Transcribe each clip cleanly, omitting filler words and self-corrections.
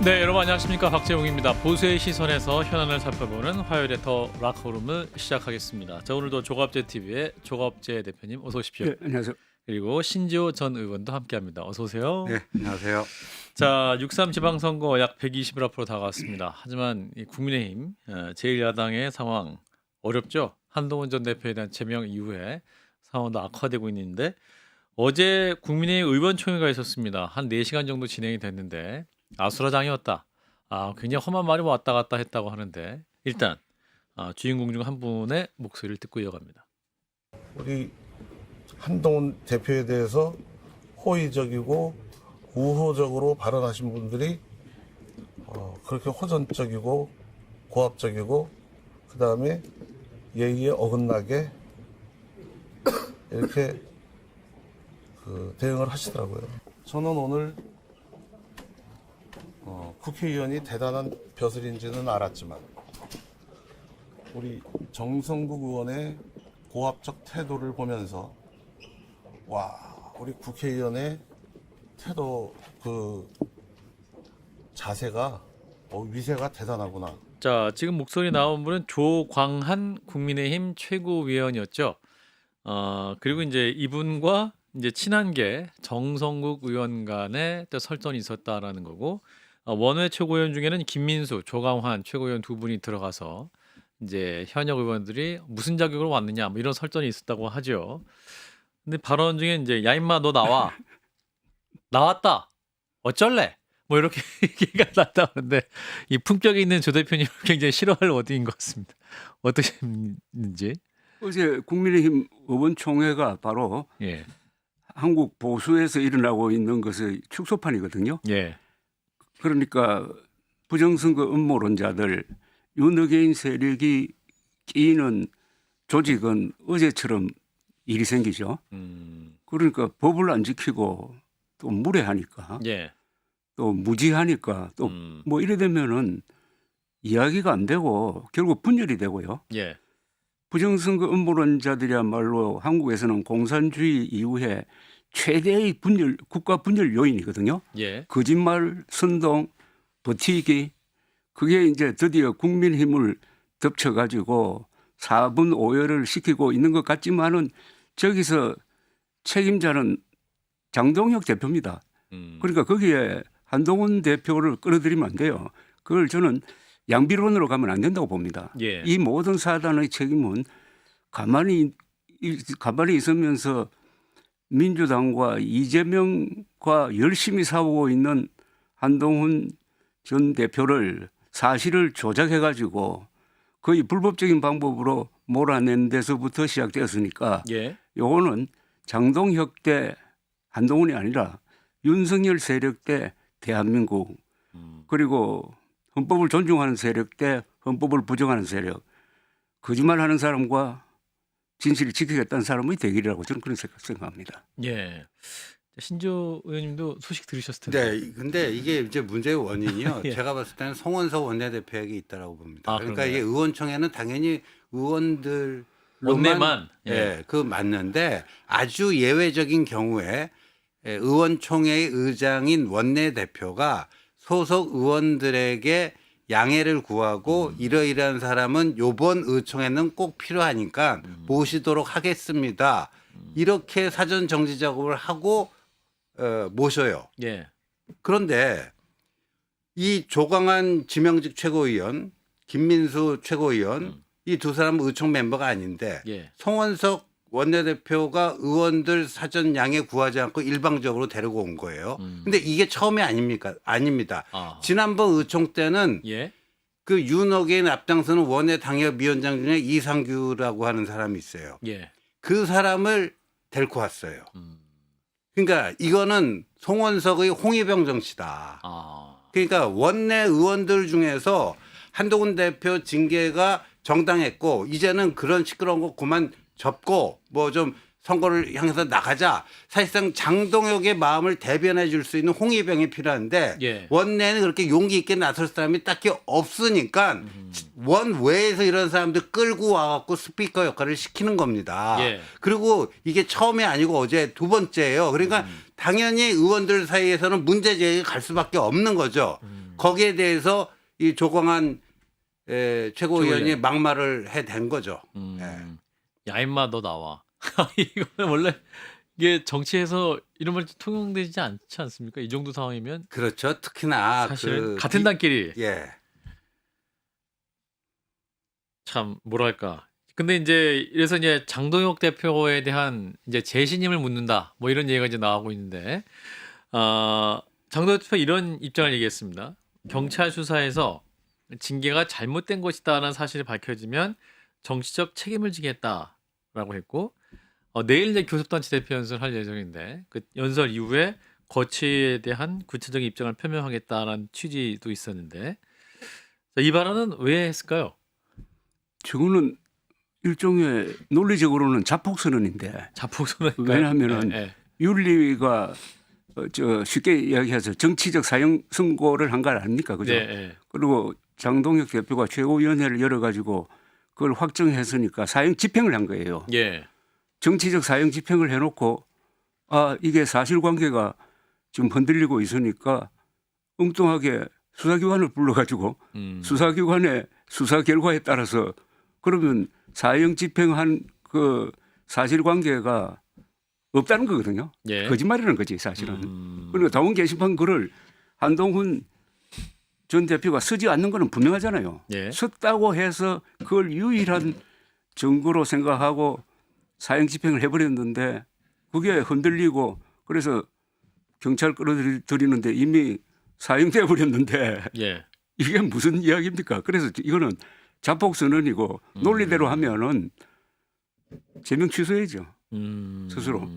네, 여러분 안녕하십니까. 박재웅입니다. 보수의 시선에서 현안을 살펴보는 화요일의 더 락호룸을 시작하겠습니다. 자, 오늘도 조갑제TV의 조갑제 대표님 어서 오십시오. 네, 안녕하세요. 그리고 신지호 전 의원도 함께합니다. 어서 오세요. 네, 안녕하세요. 자, 6.3 지방선거 약 120일 앞으로 다가왔습니다. 하지만 이 국민의힘 제1야당의 상황 어렵죠. 한동훈 전 대표에 대한 제명 이후에 상황도 악화되고 있는데 어제 국민의힘 의원총회가 있었습니다. 한 4시간 정도 진행이 됐는데 아수라장이었다. 굉장히 험한 말이 왔다 갔다 했다고 하는데 일단 주인공 중 한 분의 목소리를 듣고 이어갑니다. 우리 한동훈 대표에 대해서 호의적이고 우호적으로 발언하신 분들이 그렇게 호전적이고 고압적이고 그 다음에 예의에 어긋나게 이렇게 대응을 하시더라고요. 저는 오늘 국회의원이 대단한 벼슬인지는 알았지만 우리 정성국 의원의 고압적 태도를 보면서 와, 우리 국회의원의 태도 자세가 위세가 대단하구나. 자, 지금 목소리 나온 분은 조광한 국민의힘 최고위원이었죠. 그리고 이제 이분과 이제 친한계 정성국 의원 간의 또 설전이 있었다라는 거고 원외 최고위원 중에는 김민수, 조광환 최고위원 두 분이 들어가서 이제 현역 의원들이 무슨 자격으로 왔느냐 뭐 이런 설전이 있었다고 하죠. 근데 발언 중에 이제 야 임마 너 나와 나왔다 어쩔래 뭐 이렇게 얘기가 났다는데 이 품격이 있는 조 대표님 굉장히 싫어할 워딩인 것 같습니다. 어떠셨는지? 어제 국민의힘 의원총회가 바로 예, 한국 보수에서 일어나고 있는 것의 축소판이거든요. 예, 그러니까 부정선거 음모론자들 윤어게인 세력이 끼이는 조직은 어제처럼 일이 생기죠. 그러니까 법을 안 지키고 또 무례하니까 예, 또 무지하니까 또 뭐 이래 되면은 이야기가 안 되고 결국 분열이 되고요. 예, 부정선거 음모론자들이야말로 한국에서는 공산주의 이후에 최대의 국가 분열 요인이거든요. 예, 거짓말, 선동, 버티기 그게 이제 드디어 국민힘을 덮쳐가지고 4분 오열을 시키고 있는 것 같지만은 저기서 책임자는 장동혁 대표입니다. 그러니까 거기에 한동훈 대표를 끌어들이면 안 돼요. 그걸 저는 양비론으로 가면 안 된다고 봅니다. 예. 이 모든 사단의 책임은 가만히 있으면서 민주당과 이재명과 열심히 싸우고 있는 한동훈 전 대표를 사실을 조작해가지고 거의 불법적인 방법으로 몰아낸 데서부터 시작되었으니까 예, 요거는 장동혁 때 한동훈이 아니라 윤석열 세력 때 대한민국 그리고 헌법을 존중하는 세력 때 헌법을 부정하는 세력 거짓말하는 사람과 진실을 지키겠다는 사람의 대결이라고 저는 그런 생각합니다. 예. 신지호 의원님도 소식 들으셨을 텐데. 네, 근데 이게 이제 문제의 원인이요. 예. 제가 봤을 때는 송원석 원내대표에게 있다라고 봅니다. 그러니까 그런가요? 이게 의원총회는 당연히 의원들로만 원내만, 예. 예, 그 맞는데 아주 예외적인 경우에 의원총회의 의장인 원내대표가 소속 의원들에게 양해를 구하고 이러이러한 사람은 이번 의총에는 꼭 필요하니까 모시도록 하겠습니다. 이렇게 사전 정지 작업을 하고 모셔요. 예, 그런데 이 조광한 지명직 최고위원, 김민수 최고위원 이 두 사람은 의총 멤버가 아닌데 예, 송원석 원내대표가 의원들 사전 양해 구하지 않고 일방적으로 데리고 온 거예요. 근데 이게 처음이 아닙니다. 아. 지난번 의총 때는 예, 그 윤어게인 앞장서는 원내 당협위원장 중에 이상규라고 하는 사람이 있어요. 예. 그 사람을 데리고 왔어요. 그러니까 이거는 송원석의 홍위병 정치다. 그러니까 원내 의원들 중에서 한동훈 대표 징계가 정당했고 이제는 그런 시끄러운 거 그만 접고 뭐 좀 선거를 향해서 나가자. 사실상 장동혁의 마음을 대변해 줄 수 있는 홍위병이 필요한데 예. 원내는 그렇게 용기 있게 나설 사람이 딱히 없으니까 원외에서 이런 사람들 끌고 와갖고 스피커 역할을 시키는 겁니다. 예. 그리고 이게 처음이 아니고 어제 두 번째예요. 그러니까 당연히 의원들 사이에서는 문제 제기가 갈 수밖에 없는 거죠. 거기에 대해서 이 조광한 최고위원이 최고위원. 막말을 해댄 거죠. 야 임마 너 나와. 이거는 원래 이게 정치에서 이런 말 통용되지 않지 않습니까? 이 정도 상황이면 그렇죠. 특히나 사실은 같은 단끼리 예. 참 뭐랄까. 근데 이제 이래서 이제 장동혁 대표에 대한 이제 재신임을 묻는다. 뭐 이런 얘기가 이제 나오고 있는데 장동혁 대표 이런 입장을 얘기했습니다. 경찰 수사에서 징계가 잘못된 것이다라는 사실이 밝혀지면 정치적 책임을 지겠다라고 했고 내일 이제 교섭단체 대표 연설을 할 예정인데 그 연설 이후에 거취에 대한 구체적인 입장을 표명하겠다라는 취지도 있었는데 자, 이 발언은 왜 했을까요? 저거는 일종의 논리적으로는 자폭선언인데 자폭선언 왜냐하면은 윤리위가 쉽게 이야기해서 정치적 사형 선고를 한 거 아닙니까? 그죠? 그리고 장동혁 대표가 최고위원회를 열어가지고 그걸 확정했으니까 사형 집행을 한 거예요. 예. 정치적 사형 집행을 해놓고 이게 사실관계가 좀 흔들리고 있으니까 엉뚱하게 수사기관을 불러가지고 수사기관의 수사 결과에 따라서 그러면 사형 집행한 그 사실관계가 없다는 거거든요. 예. 거짓말이라는 거지 사실은. 그리고 당원 게시판 글을 한동훈 전 대표가 쓰지 않는 거는 분명하잖아요. 예. 썼다고 해서 그걸 유일한 증거로 생각하고 사형 집행을 해버렸는데 그게 흔들리고 그래서 경찰 끌어들이는데 이미 사형돼 버렸는데 예. 이게 무슨 이야기입니까? 그래서 이거는 자폭선언이고 논리대로 하면은 제명 취소해야죠. 스스로.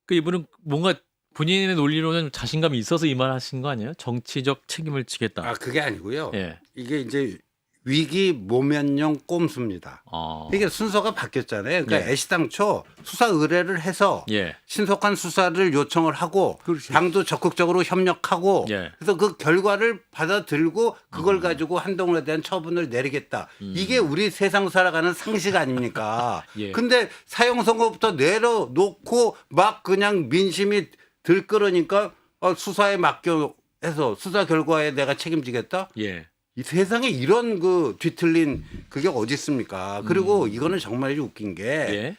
그 이분은 뭔가 본인의 논리로는 자신감이 있어서 이 말 하신 거 아니에요? 정치적 책임을 지겠다. 그게 아니고요. 예. 이게 이제 위기 모면용 꼼수입니다. 이게 순서가 바뀌었잖아요. 그러니까 예. 애시당초 수사 의뢰를 해서 예. 신속한 수사를 요청을 하고 그렇죠. 당도 적극적으로 협력하고 예. 그래서 그 결과를 받아들고 그걸 가지고 한동훈에 대한 처분을 내리겠다. 이게 우리 세상 살아가는 상식 아닙니까? 예. 근데 사형 선고부터 내려놓고 막 그냥 민심이 들끓으니까 수사에 맡겨해서 수사 결과에 내가 책임지겠다? 예. 이 세상에 이런 그 뒤틀린 그게 어디 있습니까? 그리고 이거는 정말 웃긴 게 예.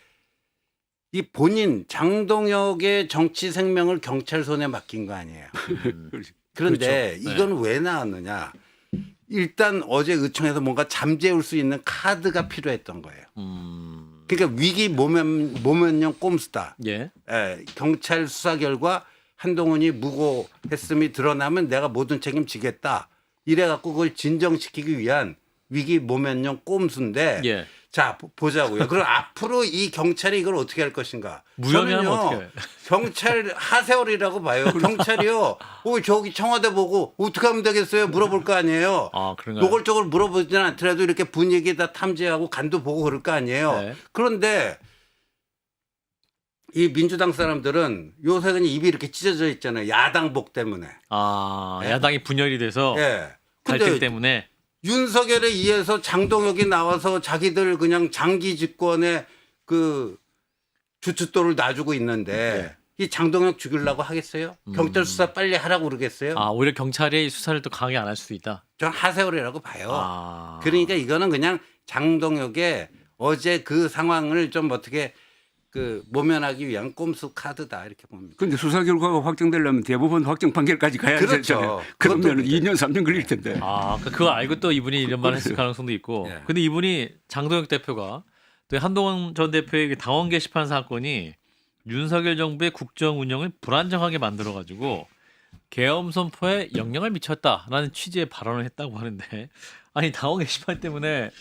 이 본인 장동혁의 정치 생명을 경찰 손에 맡긴 거 아니에요. 그런데 그렇죠. 이건 왜 나왔느냐? 일단 어제 의총에서 뭔가 잠재울 수 있는 카드가 필요했던 거예요. 그러니까 위기 모면용 꼼수다. 예. 경찰 수사 결과 한동훈이 무고했음이 드러나면 내가 모든 책임 지겠다. 이래갖고 그걸 진정시키기 위한 위기 모면용 꼼수인데 예. 자 보자고요. 그럼 앞으로 이 경찰이 이걸 어떻게 할 것인가? 무혐의하면 어떻게 해? 경찰 하세월이라고 봐요. 경찰이요. 저기 청와대 보고 어떻게 하면 되겠어요? 물어볼 거 아니에요. 그런가요? 노골적으로 물어보지는 않더라도 이렇게 분위기 다 탐지하고 간도 보고 그럴 거 아니에요. 네. 그런데 이 민주당 사람들은 요새 그냥 입이 이렇게 찢어져 있잖아요. 야당복 때문에. 예? 야당이 분열이 돼서 예. 갈등 근데 때문에 윤석열에 의해서 장동혁이 나와서 자기들 그냥 장기 집권에 그 주춧돌을 놔주고 있는데 이 장동혁 죽이려고 하겠어요? 경찰 수사 빨리 하라고 그러겠어요? 오히려 경찰이 수사를 또 강하게 안 할 수도 있다. 전 하세월이라고 봐요. 그러니까 이거는 그냥 장동혁의 어제 그 상황을 좀 어떻게 그 모면하기 위한 꼼수 카드다 이렇게 봅니다. 그런데 수사 결과가 확정되려면 대법원 확정 판결까지 가야 그렇죠. 되잖아요. 그러면 2년 3년 걸릴 텐데. 그거 알고 또 이분이 이런 말을 했을 가능성도 있고. 예. 근데 이분이 장동혁 대표가 또 한동훈 전 대표의 그 당원 게시판 사건이 윤석열 정부의 국정 운영을 불안정하게 만들어 가지고 계엄 선포에 영향을 미쳤다라는 취지의 발언을 했다고 하는데 아니 당원 게시판 때문에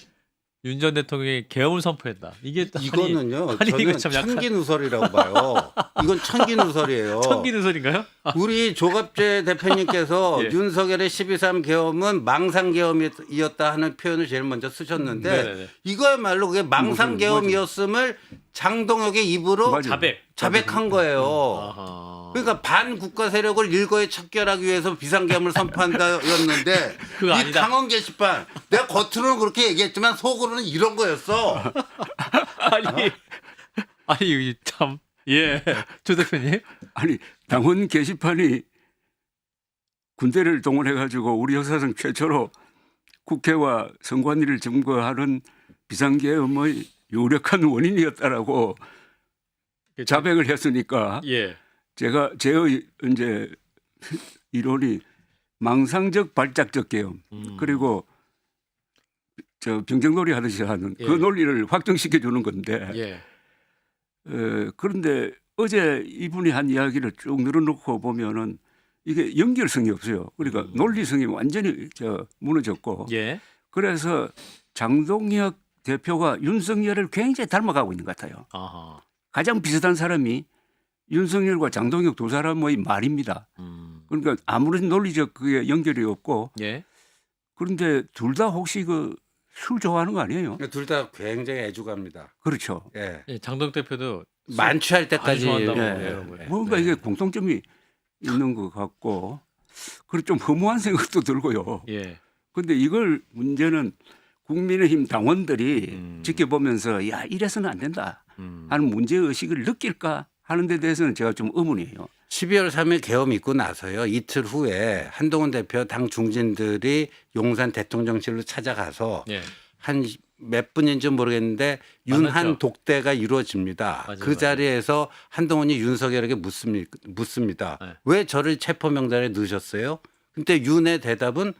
윤 전 대통령이 계엄을 선포했다. 이게 이거는요. 아니, 저는 이거 참 약간- 천기누설이라고 봐요. 이건 천기누설이에요. 천기누설인가요? 우리 조갑재 대표님께서 예. 윤석열의 12.3 계엄은 망상 계엄이었다 하는 표현을 제일 먼저 쓰셨는데 네네네. 이거야말로 그게 망상 무슨- 계엄이었음을 장동혁의 입으로 맞아요. 자백한 거예요. 아하. 그러니까 반국가 세력을 일거에 척결하기 위해서 비상계엄을 선포한다였는데 그거 이 아니다. 당원 게시판 내가 겉으로는 그렇게 얘기했지만 속으로는 이런 거였어. 아니 참 예. 조 대표님. 아니 당원 게시판이 군대를 동원해 가지고 우리 역사상 최초로 국회와 선관위를 점거하는 비상계엄의 유력한 원인이었다라고 자백을 했으니까 예. 제가 제의 이제 이론이 망상적 발작적 계엄 그리고 저 병정놀이 하듯이 하는 그 예. 논리를 확정시켜 주는 건데 예. 그런데 어제 이분이 한 이야기를 쭉 늘어놓고 보면은 이게 연결성이 없어요. 그러니까 논리성이 완전히 무너졌고 예. 그래서 장동혁 대표가 윤석열을 굉장히 닮아가고 있는 것 같아요. 아하. 가장 비슷한 사람이 윤석열과 장동혁 두 사람의 말입니다. 그러니까 아무런 논리적 그게 연결이 없고 예. 그런데 둘 다 혹시 그 술 좋아하는 거 아니에요? 둘 다 굉장히 애주갑니다. 그렇죠. 예. 예. 장동 대표도 만취할 많이 때까지 좋아한다고 예. 그러더라고요. 예. 뭔가 네. 이게 공통점이 있는 것 같고 그리고 좀 허무한 생각도 들고요. 예. 그런데 이걸 문제는 국민의힘 당원들이 지켜보면서 야 이래서는 안 된다 하는 문제의식을 느낄까 하는 데 대해서는 제가 좀 의문이에요. 12월 3일 계엄 있고 나서요. 이틀 후에 한동훈 대표 당 중진들이 용산 대통령실로 찾아가서 예. 한 몇 분인지 모르겠는데 윤한 만났죠. 독대가 이루어집니다. 맞아요, 그 자리에서 한동훈이 윤석열에게 묻습니다. 네. 왜 저를 체포 명단에 넣으셨어요? 근데 윤의 대답은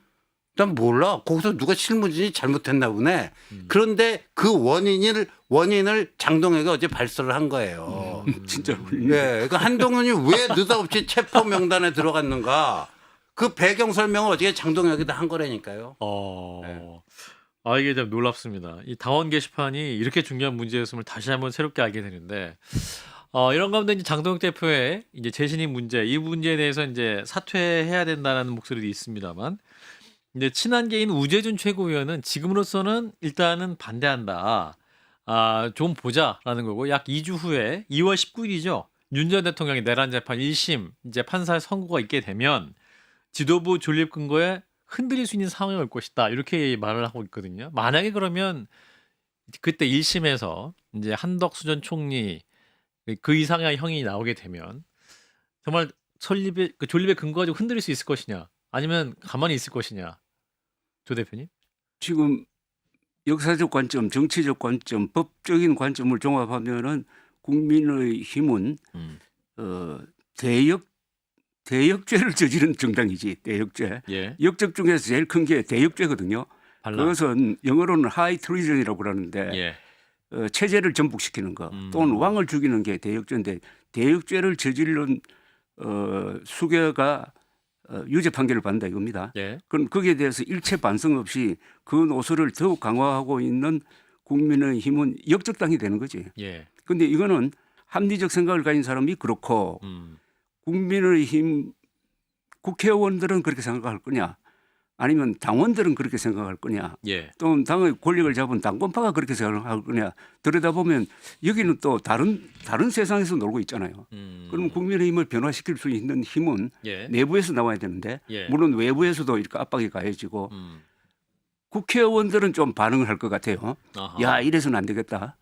난 몰라. 거기서 누가 실무진이 잘못했나 보네. 그런데 그 원인을 장동혁이 어제 발설을 한 거예요. 진짜 예, 그러니까 한동훈이 왜 느닷없이 체포 명단에 들어갔는가? 그 배경 설명을 어제 장동혁이다 한 거라니까요. 네. 아 이게 좀 놀랍습니다. 이 당원 게시판이 이렇게 중요한 문제였음을 다시 한번 새롭게 알게 되는데 이런 가운데 이제 장동혁 대표의 이제 재신임 문제 이 문제에 대해서 이제 사퇴해야 된다는 목소리도 있습니다만 이제 친한계인 우재준 최고위원은 지금으로서는 일단은 반대한다. 좀 보자라는 거고 약 2주 후에 2월 19일이죠. 윤 전 대통령의 내란 재판 1심 이제 판사 선고가 있게 되면 지도부 존립 근거에 흔들릴 수 있는 상황이 올 것이다. 이렇게 말을 하고 있거든요. 만약에 그러면 그때 1심에서 이제 한덕수 전 총리 그 이상의 형이 나오게 되면 정말 존립의 근거 가지고 흔들릴 수 있을 것이냐 아니면 가만히 있을 것이냐. 조 대표님? 지금 역사적 관점, 정치적 관점, 법적인 관점을 종합하면은 국민의힘은 대역죄를 저지른 정당이지. 대역죄. 예. 역적 중에서 제일 큰 게 대역죄거든요. 반란. 그것은 영어로는 하이 트리전이라고 그러는데 예. 체제를 전복시키는 거 또는 왕을 죽이는 게 대역죄인데 대역죄를 저지른 수괴가 유죄 판결을 받는다 이겁니다. 예. 그럼 거기에 대해서 일체 반성 없이 그 노선을 더욱 강화하고 있는 국민의힘은 역적당이 되는 거지. 예. 그런데 이거는 합리적 생각을 가진 사람이 그렇고 국민의힘 국회의원들은 그렇게 생각할 거냐 아니면 당원들은 그렇게 생각할 거냐 예. 또는 당의 권력을 잡은 당권파가 그렇게 생각할 거냐 들여다보면 여기는 또 다른 세상에서 놀고 있잖아요. 그럼 국민의힘을 변화시킬 수 있는 힘은 예. 내부에서 나와야 되는데 예. 물론 외부에서도 이렇게 압박이 가해지고 국회의원들은 좀 반응을 할 것 같아요. 아하. 야 이래서는 안 되겠다.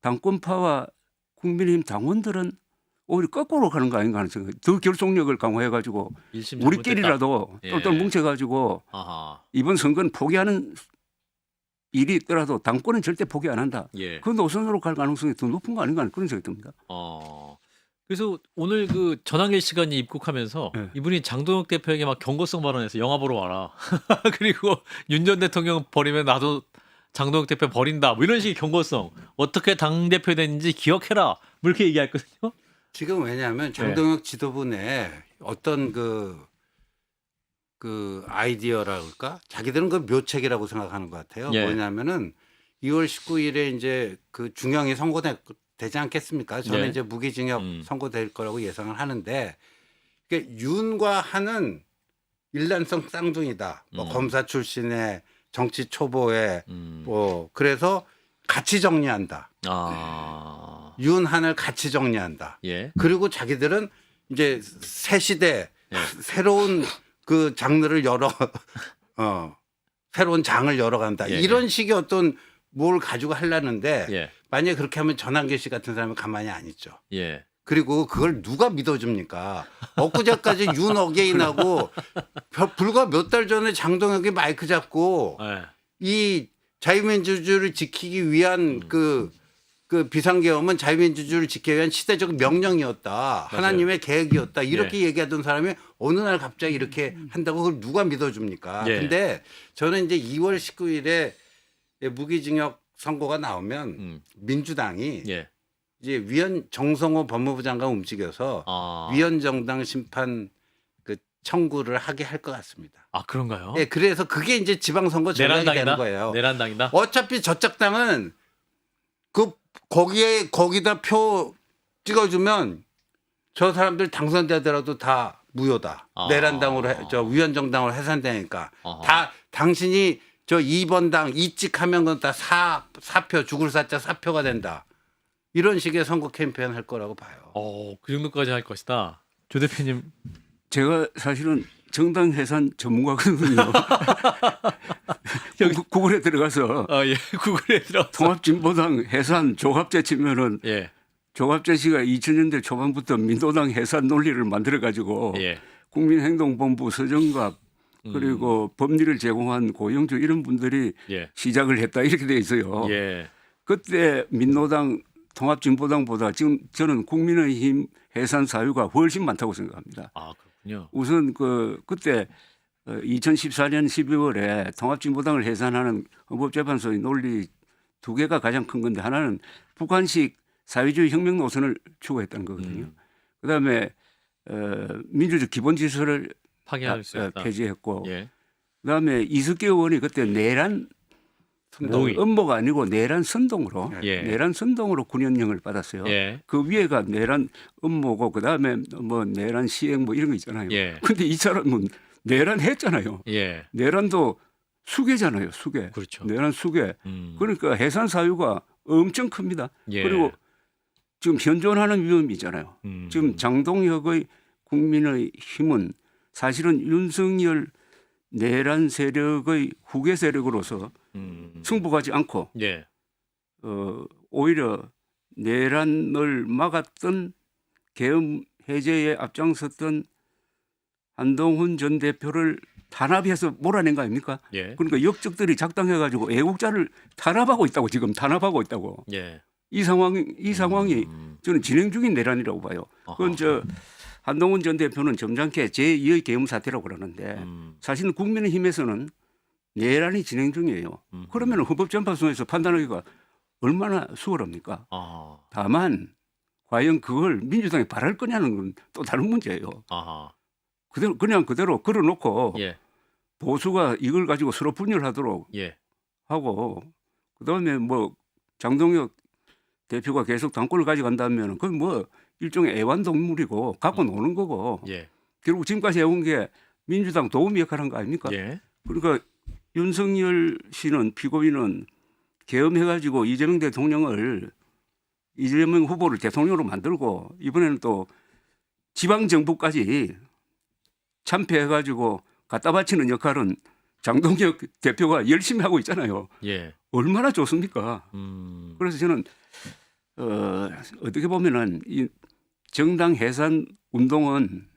당권파와 국민의힘 당원들은 오히려 거꾸로 가는 거 아닌가 하는 생각이 더 결속력을 강화해가지고 일심 우리끼리라도 예. 똘똘 뭉쳐가지고 아하. 이번 선거는 포기하는 일이 있더라도 당권은 절대 포기 안 한다. 예. 그 노선으로 갈 가능성이 더 높은 거 아닌가 하는 그런 생각이 듭니다. 그래서 오늘 그 전환길 시간이 입국하면서 네. 이분이 장동혁 대표에게 막 경고성 발언해서 영화 보러 와라. 그리고 윤 전 대통령 버리면 나도 장동혁 대표 버린다. 뭐 이런 식의 경고성. 어떻게 당 대표 됐는지 기억해라. 뭐 이렇게 얘기했거든요. 지금 왜냐하면 장동혁 지도부 내에 어떤 그 아이디어라 그럴까? 자기들은 그 묘책이라고 생각하는 것 같아요. 예. 뭐냐면은 2월 19일에 이제 그 중형이 선고되지 않겠습니까? 저는 네. 이제 무기징역 선고될 거라고 예상을 하는데 그러니까 윤과 한은 일란성 쌍둥이다. 뭐 검사 출신의 정치 초보에 뭐 그래서 같이 정리한다. 윤한을 같이 정리한다. 예. 그리고 자기들은 이제 새 시대 새로운 그 장르를 새로운 장을 열어간다. 예, 이런 식의 어떤 뭘 가지고 하려는데 예. 만약에 그렇게 하면 전환길 씨 같은 사람은 가만히 안 있죠. 예. 그리고 그걸 누가 믿어줍니까? 엊그제까지 윤 어게인하고 불과 몇 달 전에 장동혁이 마이크 잡고 네. 이 자유민주주의를 지키기 위한 그 비상계엄은 자유민주주의를 지키기 위한 시대적 명령이었다. 하나님의 계획이었다. 이렇게 얘기하던 사람이 어느 날 갑자기 이렇게 한다고 그걸 누가 믿어줍니까? 예. 근데 저는 이제 2월 19일에 무기징역 선고가 나오면 민주당이 예. 이제 정성호 법무부 장관 움직여서 위헌정당 심판 그 청구를 하게 할 것 같습니다. 아 그런가요? 예, 그래서 그게 이제 지방선거 전략이 되는 내란당이다. 거예요. 내란당이다. 어차피 저쪽 당은 거기다 표 찍어주면 저 사람들 당선되더라도 다 무효다. 내란당으로 위헌정당으로 해산되니까 다 당신이 저 2번 당 이직하면 그건 다 사표 죽을 사자 사표가 된다. 이런 식의 선거 캠페인 할 거라고 봐요. 그 정도까지 할 것이다. 조 대표님. 제가 사실은 정당 해산 전문가거든요. 구글에 들어가서 예. 구글에 들어. 통합진보당 해산 조갑제 치면은 예. 조갑제 씨가 2000년대 초반부터 민노당 해산 논리를 만들어 가지고 예. 국민행동본부 서정갑 그리고 법리를 제공한 고영주 이런 분들이 예. 시작을 했다 이렇게 돼 있어요. 예. 그때 민노당 통합진보당보다 지금 저는 국민의힘 해산 사유가 훨씬 많다고 생각합니다. 아 그렇군요. 우선 그때 2014년 12월에 통합진보당을 해산하는 헌법재판소의 논리 두 개가 가장 큰 건데 하나는 북한식 사회주의 혁명 노선을 추구했다는 거거든요. 그다음에 민주주의 기본 질서를 파괴할 수 있다. 폐지했고, 예. 그다음에 이석기 의원이 그때 내란 모의. 음모가 아니고 내란 선동으로 예. 내란 선동으로 군연령을 받았어요. 예. 그 위에가 내란 음모고 그다음에 뭐 내란 시행 뭐 이런 거 있잖아요. 예. 근데 이 사람은 내란 했잖아요. 예. 내란도 수괴잖아요. 수괴. 그렇죠. 내란 수괴. 그러니까 해산 사유가 엄청 큽니다. 예. 그리고 지금 현존하는 위험이 있잖아요. 지금 장동혁의 국민의힘은 사실은 윤석열 내란 세력의 후계 세력으로서 승부하지 않고 예. 오히려 내란을 막았던 계엄 해제에 앞장섰던 한동훈 전 대표를 탄압해서 몰아낸 거 아닙니까? 예. 그러니까 역적들이 작당해가지고 애국자를 탄압하고 있다고 지금 탄압하고 있다고. 예. 이 상황이 저는 진행 중인 내란이라고 봐요. 그건 한동훈 전 대표는 점잖게 제2의 계엄 사태라고 그러는데 사실은 국민의힘에서는 내란이 진행 중이에요. 그러면 헌법재판소에서 판단하기가 얼마나 수월합니까? 다만 과연 그걸 민주당이 바랄 거냐는 건 또 다른 문제예요. 그냥 그대로 걸어놓고 예. 보수가 이걸 가지고 서로 분열하도록 예. 하고 그다음에 뭐 장동혁 대표가 계속 당권을 가져간다면 그건 뭐 일종의 애완동물이고 갖고 노는 거고 예. 결국 지금까지 해온 게 민주당 도움 역할한 거 아닙니까? 예. 그러니까 윤석열 씨는 피고인은 계엄해가지고 이재명 후보를 대통령으로 만들고 이번에는 또 지방정부까지 참패해가지고 갖다 바치는 역할은 장동혁 대표가 열심히 하고 있잖아요. 예. 얼마나 좋습니까? 그래서 저는 어떻게 보면은 이 정당 해산 운동은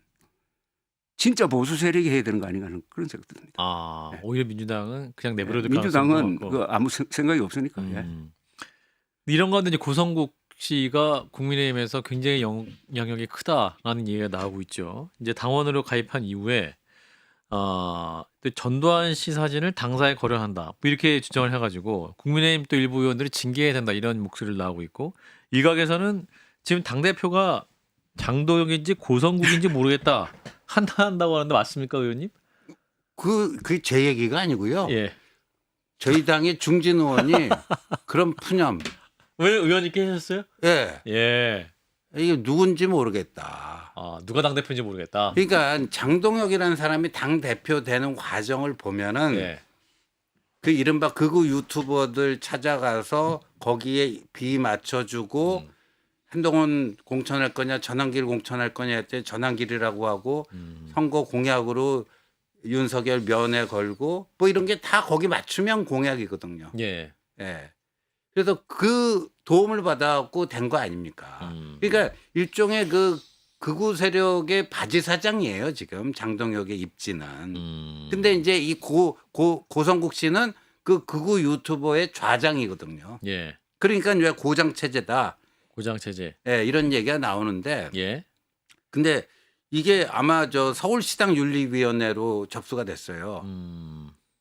진짜 보수 세력이 해야 되는 거 아닌가 하는 그런 생각이 듭니다. 오히려 민주당은 그냥 내버려둘 민주당은 가능성이 그 아무 생각이 없으니까. 예. 이런 가운데 이제 고성국 씨가 국민의힘에서 굉장히 영향력이 크다라는 얘기가 나오고 있죠. 이제 당원으로 가입한 이후에 또 전두환 씨 사진을 당사에 거론한다. 뭐 이렇게 주장을 해가지고 국민의힘 또 일부 의원들이 징계해야 된다 이런 목소리를 나오고 있고 일각에서는 지금 당 대표가 장도혁인지 고성국인지 모르겠다 한다고 하는데 맞습니까, 의원님? 그게 제 얘기가 아니고요. 예. 저희 당의 중진 의원이 그런 푸념. 왜 의원님께 하셨어요? 예. 예. 이게 누군지 모르겠다. 누가 당 대표인지 모르겠다. 그러니까 장동혁이라는 사람이 당 대표 되는 과정을 보면은 예. 그 이른바 극우 유튜버들 찾아가서 거기에 비 맞춰주고 한동훈 공천할 거냐 전환길 공천할 거냐 했더니 전환길이라고 하고 선거 공약으로 윤석열 면에 걸고 뭐 이런 게 다 거기 맞추면 공약이거든요. 예. 예. 그래서 그 도움을 받아갖고 된 거 아닙니까? 그러니까 일종의 그 극우 세력의 바지 사장이에요, 지금 장동혁의 입지는. 근데 이제 이 고성국 씨는 그 극우 유튜버의 좌장이거든요. 예. 그러니까 왜 고장 체제다. 고장 체제. 예, 이런 얘기가 나오는데 예. 근데 이게 아마 저 서울시당윤리위원회로 접수가 됐어요.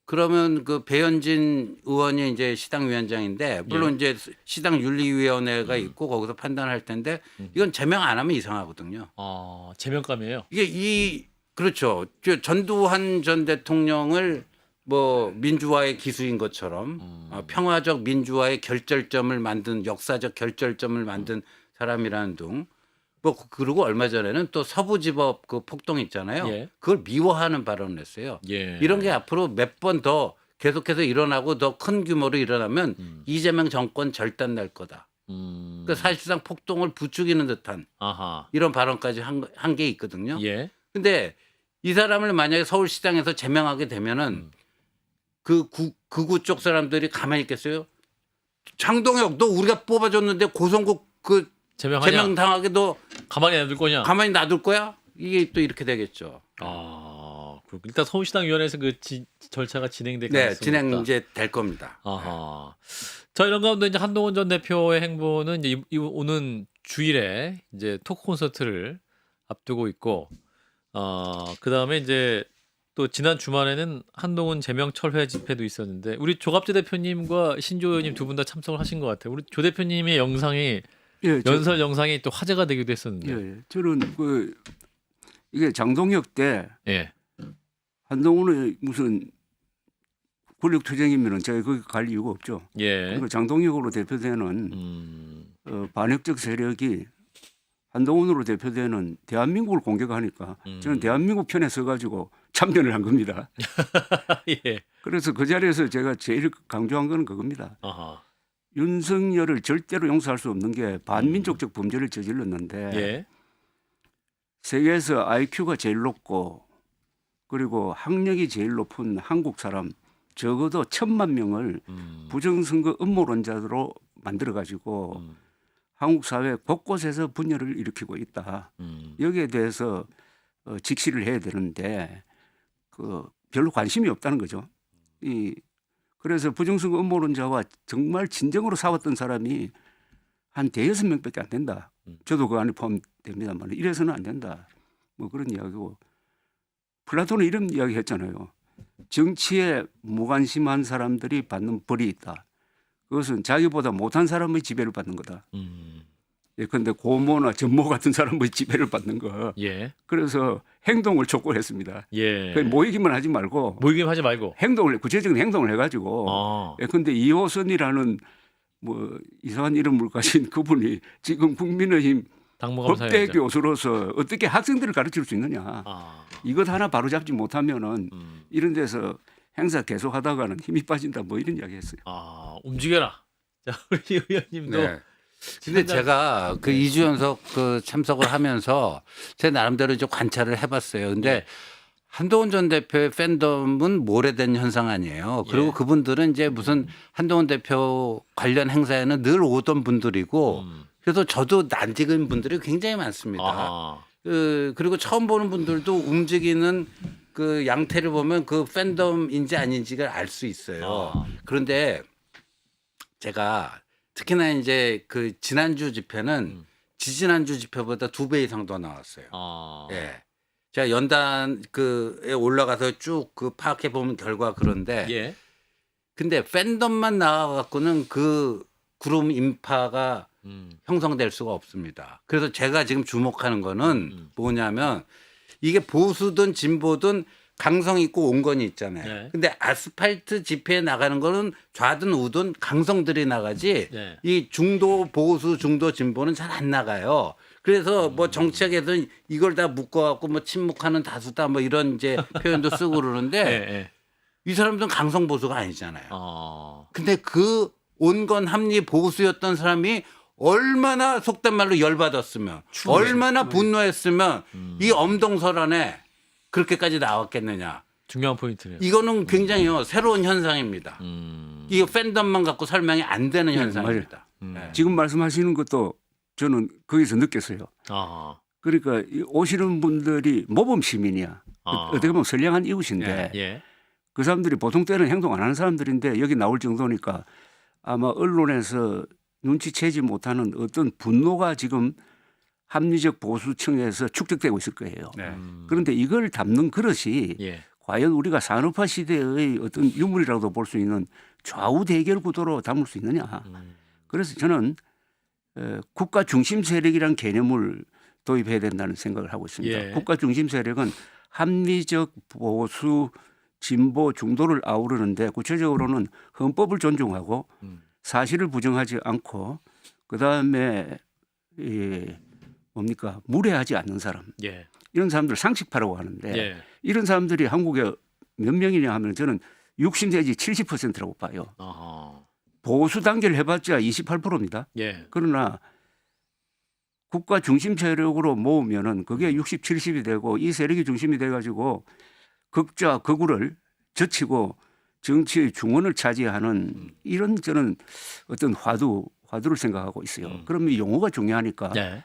그러면 그 배현진 의원이 이제 시당위원장인데 물론 이제 시당윤리위원회가 있고 거기서 판단할 텐데 이건 제명 안 하면 이상하거든요. 제명감이에요. 이게 그렇죠. 전두환 전 대통령을 뭐 민주화의 기수인 것처럼 평화적 민주화의 결절점을 만든 역사적 결절점을 만든 사람이라는 둥. 뭐 그리고 얼마 전에는 또 서부지법 그 폭동 있잖아요. 예. 그걸 미워하는 발언을 했어요. 예. 이런 게 앞으로 몇 번 더 계속해서 일어나고 더 큰 규모로 일어나면 이재명 정권 절단 날 거다. 그러니까 사실상 폭동을 부추기는 듯한 아하. 이런 발언까지 한 게 있거든요. 예. 근데 이 사람을 만약에 서울시장에서 제명하게 되면은 그 극우 쪽 사람들이 가만히 있겠어요? 장동혁 너 우리가 뽑아줬는데 고성국 그 제명하냐? 제명당하게 너 가만히 놔둘 거냐? 가만히 놔둘 거야? 이게 또 이렇게 되겠죠. 일단 서울시당위원회에서 그 절차가 진행될 네, 가능성이 진행 있다. 이제 될 겁니다. 아하. 자, 이런 가운데 이제 한동훈 전 대표의 행보는 이제 오는 주일에 이제 토크 콘서트를 앞두고 있고, 그 다음에 이제 또 지난 주말에는 한동훈 제명 철회 집회도 있었는데 우리 조갑재 대표님과 신조 의원님 두 분 다 참석을 하신 것 같아요. 우리 조 대표님의 영상이 예, 연설 영상이 또 화제가 되기도 했었는데. 예, 저는 이게 장동혁 때 예. 한동훈의 무슨 권력투쟁이면은 제가 거기 갈 이유가 없죠. 예. 그리고 장동혁으로 대표되는 반역적 세력이 한동훈으로 대표되는 대한민국을 공격하니까 저는 대한민국 편에 서가지고 참전을 한 겁니다. 예. 그래서 그 자리에서 제가 제일 강조한 건 그겁니다. 아하. 윤석열을 절대로 용서할 수 없는 게 반민족적 범죄를 저질렀는데 예. 세계에서 IQ가 제일 높고 그리고 학력이 제일 높은 한국 사람 적어도 1,000만 명을 부정선거 음모론자로 만들어가지고 한국 사회 곳곳에서 분열을 일으키고 있다. 여기에 대해서 직시를 해야 되는데 별로 관심이 없다는 거죠. 그래서 부정선거 음모론자와 정말 진정으로 싸웠던 사람이 한 5명밖에 안 된다. 저도 그 안에 포함됩니다만 이래서는 안 된다. 뭐 그런 이야기고 플라톤은 이런 이야기 했잖아요. 정치에 무관심한 사람들이 받는 벌이 있다. 그것은 자기보다 못한 사람의 지배를 받는 거다. 예컨대 고모나 전모 같은 사람의 지배를 받는 거. 예. 그래서 행동을 촉구했습니다. 예. 모이기만 하지 말고 모이기만 하지 말고 구체적인 행동을 해가지고. 예컨대 이호선이라는 뭐 이상한 이름을 가진 그분이 지금 국민의힘 법대 교수로서 어떻게 학생들을 가르칠 수 있느냐. 이것 하나 바로잡지 못하면은 이런 데서 행사 계속하다가는 힘이 빠진다. 뭐 이런 이야기했어요. 움직여라. 자, 우리 의원님도. 네. 근데 제가 그 이주연석 그 참석을 하면서 제 나름대로 좀 관찰을 해봤어요. 근데 한동훈 전 대표의 팬덤은 모래된 현상 아니에요. 그리고 그분들은 이제 무슨 한동훈 대표 관련 행사에는 늘 오던 분들이고 그래서 저도 낯익은 분들이 굉장히 많습니다. 그리고 처음 보는 분들도 움직이는 그 양태를 보면 그 팬덤인지 아닌지가 알 수 있어요. 그런데 제가 특히나 이제 그 지난주 집회는 지지난주 집회보다 2배 이상 더 나왔어요. 예. 제가 연단 그에 올라가서 쭉 그 파악해 보면 결과 그런데 근데 팬덤만 나와 갖고는 그 그룹 인파가 형성될 수가 없습니다. 그래서 제가 지금 주목하는 거는 뭐냐면 이게 보수든 진보든 강성 있고 온건이 있잖아요. 근데 아스팔트 집회에 나가는 거는 좌든 우든 강성들이 나가지 이 중도 보수 중도 진보는 잘 안 나가요. 그래서 뭐 정치학에서 이걸 다 묶어갖고 뭐 침묵하는 다수다 뭐 이런 이제 표현도 쓰고 그러는데 이 사람들은 강성 보수가 아니잖아요. 근데 그 온건 합리 보수였던 사람이 얼마나 속된 말로 열받았으면 얼마나 분노했으면 이 엄동설안에 그렇게까지 나왔겠느냐. 중요한 포인트네요. 이거는 굉장히 새로운 현상입니다. 이거 팬덤만 갖고 설명이 안 되는 네, 현상입니다. 지금 말씀하시는 것도 저는 거기서 느꼈어요. 아, 그러니까 이 오시는 분들이 모범 시민이야. 아. 어떻게 보면 선량한 이웃인데 예. 그 사람들이 보통 때는 행동 안 하는 사람들인데 여기 나올 정도니까 아마 언론에서 눈치채지 못하는 어떤 분노가 지금 합리적 보수층에서 축적되고 있을 거예요. 네. 그런데 이걸 담는 그릇이 예. 과연 우리가 산업화 시대의 어떤 유물이라고도 볼 수 있는 좌우 대결 구도로 담을 수 있느냐. 그래서 저는 국가 중심 세력이란 개념을 도입해야 된다는 생각을 하고 있습니다. 예. 국가 중심 세력은 합리적 보수 진보 중도를 아우르는데 구체적으로는 헌법을 존중하고 사실을 부정하지 않고 그다음에 뭡니까 무례하지 않는 사람 예. 이런 사람들 상식파라고 하는데 예. 이런 사람들이 한국에 몇 명이냐 하면 저는 60 내지 70%라고 봐요. 아하. 보수 단계를 해봤자 28%입니다. 예. 그러나 국가 중심 세력으로 모으면은 그게 60, 70이 되고 이 세력이 중심이 돼가지고 극좌 극우를 젖히고 정치의 중원을 차지하는 이런 저는 어떤 화두를 생각하고 있어요. 그러면 이 용어가 중요하니까 예.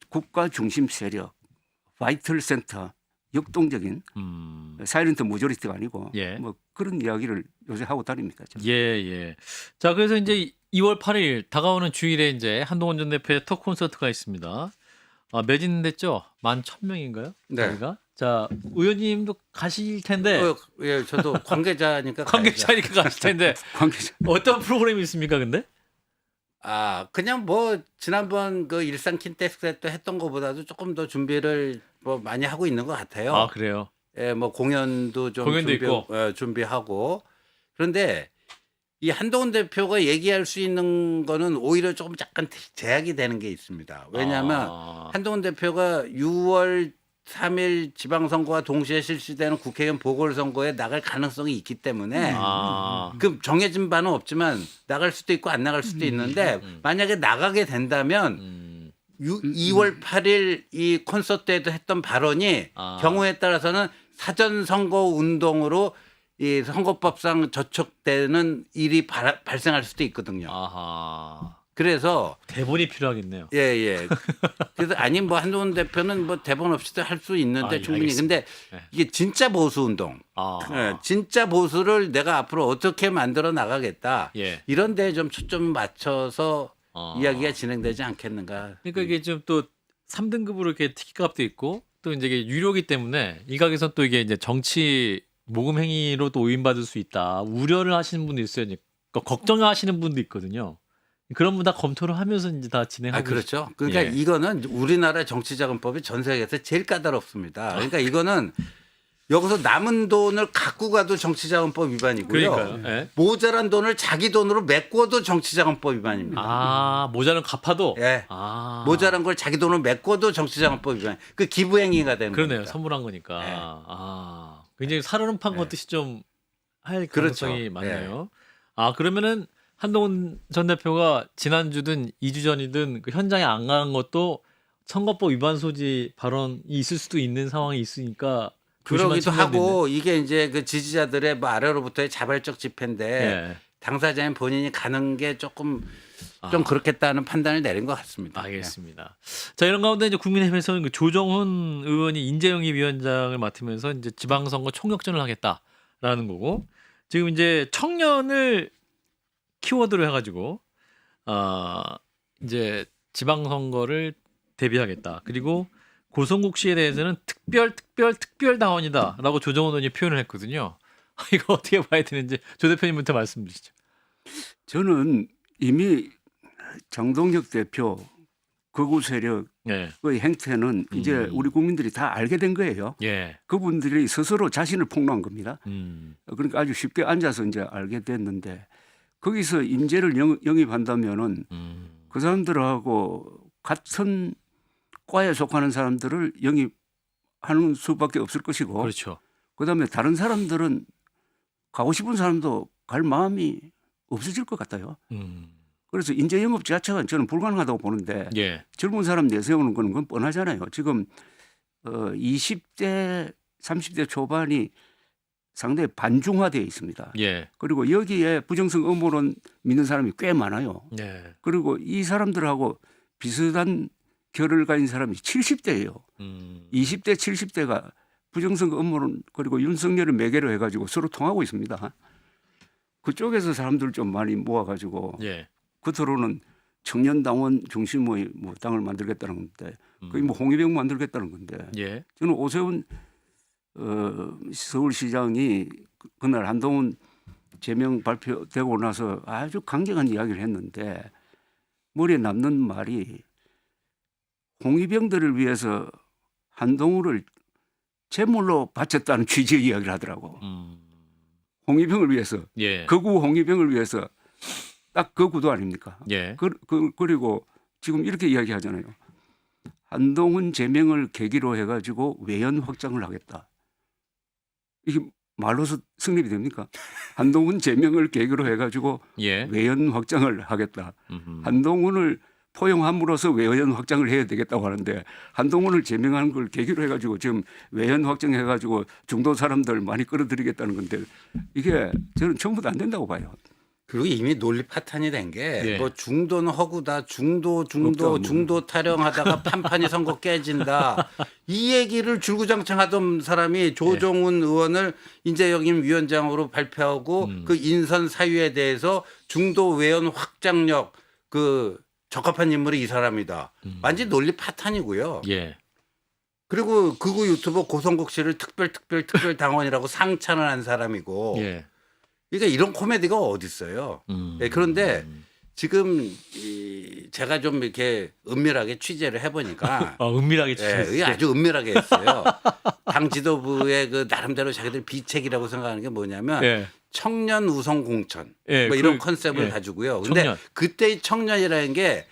국가 중심 세력, 바이털 센터, 역동적인 사이런트 모조리티가 아니고 예. 뭐 그런 이야기를 요새 하고 다닙니다. 저는. 예, 예. 자, 그래서 이제 2월 8일 다가오는 주일에 이제 한동훈 전 대표의 톡 콘서트가 있습니다. 아, 매진됐죠? 11,000명인가요? 네. 저희가? 자, 의원님도 가실 텐데 예, 저도 관계자니까 가야죠. 관계자니까 가실 텐데 관계자. 어떤 프로그램이 있습니까, 근데? 아, 그냥 뭐 지난번 그 일산 킨텍스 때 했던 것보다도 조금 더 준비를 뭐 많이 하고 있는 것 같아요. 아, 그래요. 예, 뭐 공연도 좀 공연도 있고. 준비하고. 그런데 이 한동훈 대표가 얘기할 수 있는 거는 오히려 조금 약간 제약이 되는 게 있습니다. 왜냐하면 아. 한동훈 대표가 6월 3일 지방선거와 동시에 실시되는 국회의원 보궐선거에 나갈 가능성이 있기 때문에 아. 그 정해진 바는 없지만 나갈 수도 있고 안 나갈 수도 있는데 만약에 나가게 된다면 2월 8일 이 콘서트에도 했던 발언이 아. 경우에 따라서는 사전 선거 운동으로 이 선거법상 저촉되는 일이 발생할 수도 있거든요. 아하. 그래서 대본이 필요하겠네요. 예, 예. 그래서 아니 뭐 한동훈 대표는 뭐 대본 없이도 할 수 있는데 아, 충분히. 알겠습니다. 근데 네. 이게 진짜 보수 운동. 아. 예, 진짜 보수를 내가 앞으로 어떻게 만들어 나가겠다. 예. 이런 데에 좀 초점을 맞춰서 아. 이야기가 진행되지 않겠는가. 그러니까 이게 좀 또 3등급으로 이렇게 티켓값도 있고 또 이제 이게 유료기 때문에 일각에서 또 이게 이제 정치 모금 행위로 또 오인받을 수 있다. 우려를 하시는 분도 있어요. 그러니까 걱정하시는 분도 있거든요. 그런 분 다 검토를 하면서 이제 다 진행하고 그렇죠. 그러니까 예. 이거는 우리나라 정치자금법이 전 세계에서 제일 까다롭습니다. 그러니까 이거는 여기서 남은 돈을 갖고 가도 정치자금법 위반이고요. 그러니까요. 예. 모자란 돈을 자기 돈으로 메꿔도 정치자금법 위반입니다. 아, 모자는 갚아도 예. 아. 모자란 걸 자기 돈으로 메꿔도 정치자금법 위반. 그 기부행위가 되는 그러네요. 겁니다. 선물한 거니까. 예. 아. 굉장히 살얼음판 걷듯이 좀 할 그렇죠. 가능성이 많네요. 아, 그러면은 한동훈 전 대표가 지난주든 2주 전이든 그 현장에 안 간 것도 선거법 위반 소지 발언이 있을 수도 있는 상황이 있으니까 조심한 그러기도 측면도 하고 이게 이제 그 지지자들의 뭐 아래로부터의 자발적 집회인데 예. 당사자인 본인이 가는 게 조금 좀 그렇겠다는 판단을 내린 것 같습니다. 알겠습니다. 자, 이런 가운데 이제 국민의힘에서는 그 조정훈 의원이 인재영입위원장을 맡으면서 이제 지방선거 총력전을 하겠다라는 거고 지금 이제 청년을 키워드로 해가지고 이제 지방선거를 대비하겠다. 그리고 고성국 씨에 대해서는 특별 당원이다라고 조정훈 의원이 표현을 했거든요. 이거 어떻게 봐야 되는지 조 대표님부터 말씀 주시죠. 저는 이미 정동혁 대표 극우 세력의 예, 행태는 이제 우리 국민들이 다 알게 된 거예요. 예, 그분들이 스스로 자신을 폭로한 겁니다. 음, 그러니까 아주 쉽게 앉아서 이제 알게 됐는데 거기서 인재를 영입한다면은 그 사람들하고 같은 과에 속하는 사람들을 영입하는 수밖에 없을 것이고 그렇죠. 그다음에 다른 사람들은 가고 싶은 사람도 갈 마음이 없어질 것 같아요. 그래서 인재 영업 자체가 저는 불가능하다고 보는데 예, 젊은 사람 내세우는 건 그건 뻔하잖아요. 지금 20대 30대 초반이 상당히 반중화되어 있습니다. 예. 그리고 여기에 부정성 음모론 믿는 사람이 꽤 많아요. 예. 그리고 이 사람들하고 비슷한 결을 가진 사람이 70대예요. 20대, 70대가 부정성 음모론 그리고 윤석열을 매개로 해가지고 서로 통하고 있습니다. 그쪽에서 사람들 좀 많이 모아가지고 예. 겉으로는 청년당원 중심의 뭐 당을 만들겠다는 건데 그게 뭐 홍위병 만들겠다는 건데 예. 저는 오세훈 서울시장이 그날 한동훈 제명 발표되고 나서 아주 강경한 이야기를 했는데 머리에 남는 말이 홍위병들을 위해서 한동훈을 제물로 바쳤다는 취지의 이야기를 하더라고. 홍위병을 위해서 예. 거구 홍위병을 위해서 딱 거구도 아닙니까? 예. 그리고 지금 이렇게 이야기하잖아요. 한동훈 제명을 계기로 해가지고 외연 확장을 하겠다. 이게 말로서 성립이 됩니까? 한동훈 제명을 계기로 해가지고 예. 외연 확장을 하겠다. 한동훈을 포용함으로써 외연 확장을 해야 되겠다고 하는데 한동훈을 제명하는 걸 계기로 해가지고 지금 외연 확장해가지고 중도 사람들 많이 끌어들이겠다는 건데 이게 저는 전부 다 안 된다고 봐요. 그리고 이미 논리 파탄이 된 게 예. 뭐 중도는 허구다, 중도 없다, 중도 타령하다가 판판이 선거 깨진다. 이 얘기를 줄구장창하던 사람이 조정훈 의원을 인재영임 위원장으로 발표하고 그 인선 사유에 대해서 중도 외연 확장력 그 적합한 인물이 이 사람이다. 완전 논리 파탄이고요. 예. 그리고 극우 유튜버 고성국 씨를 특별 당원이라고 상찬을 한 사람이고. 예. 그러니까 이런 코미디가 어디 있어요. 예, 그런데 지금 제가 좀 이렇게 은밀하게 취재를 해보니까 은밀하게 예, 취재했어요. 이게 아주 은밀하게 했어요. 당 지도부의 그 나름대로 자기들 비책이라고 생각하는 게 뭐냐면 예. 청년 우선 공천 예, 뭐 이런 그- 컨셉을 예. 가지고요. 근데 청년. 그때의 청년이라는 게